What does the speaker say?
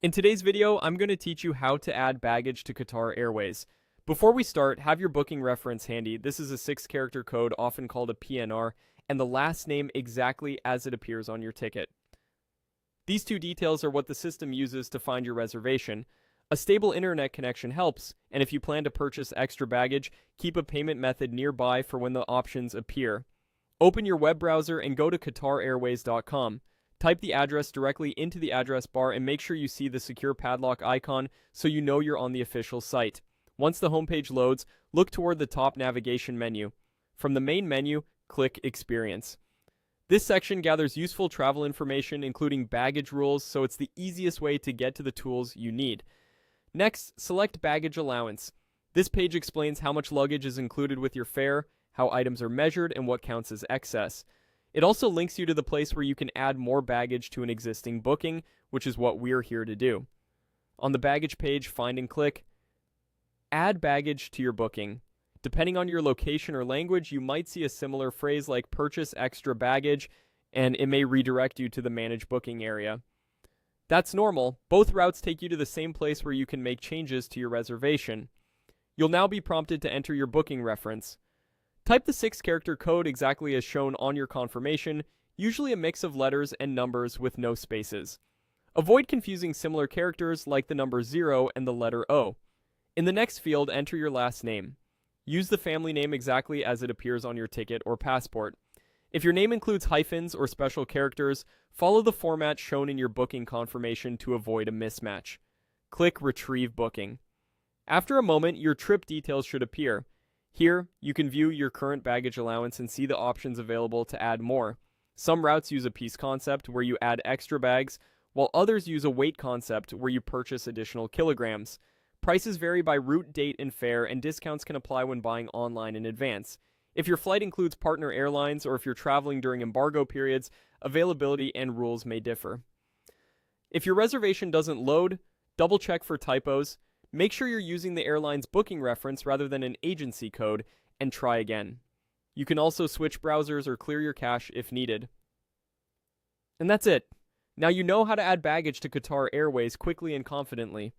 In today's video, I'm going to teach you how to add baggage to Qatar Airways. Before we start, have your booking reference handy. This is a 6-character code, often called a PNR, and the last name exactly as it appears on your ticket. These two details are what the system uses to find your reservation. A stable internet connection helps, and if you plan to purchase extra baggage, keep a payment method nearby for when the options appear. Open your web browser and go to QatarAirways.com. Type the address directly into the address bar and make sure you see the secure padlock icon so you know you're on the official site. Once the homepage loads, look toward the top navigation menu. From the main menu, click Experience. This section gathers useful travel information, including baggage rules, so it's the easiest way to get to the tools you need. Next, select Baggage Allowance. This page explains how much luggage is included with your fare, how items are measured, and what counts as excess. It also links you to the place where you can add more baggage to an existing booking, which is what we're here to do. On the baggage page, find and click Add Baggage to your booking. Depending on your location or language, you might see a similar phrase like Purchase Extra Baggage, and it may redirect you to the Manage Booking area. That's normal. Both routes take you to the same place where you can make changes to your reservation. You'll now be prompted to enter your booking reference. Type the 6-character code exactly as shown on your confirmation, usually a mix of letters and numbers with no spaces. Avoid confusing similar characters like the number 0 and the letter O. In the next field, enter your last name. Use the family name exactly as it appears on your ticket or passport. If your name includes hyphens or special characters, follow the format shown in your booking confirmation to avoid a mismatch. Click Retrieve Booking. After a moment, your trip details should appear. Here, you can view your current baggage allowance and see the options available to add more. Some routes use a piece concept where you add extra bags, while others use a weight concept where you purchase additional kilograms. Prices vary by route, date, and fare, and discounts can apply when buying online in advance. If your flight includes partner airlines or if you're traveling during embargo periods, availability and rules may differ. If your reservation doesn't load, double check for typos. Make sure you're using the airline's booking reference rather than an agency code, and try again. You can also switch browsers or clear your cache if needed. And that's it. Now you know how to add baggage to Qatar Airways quickly and confidently.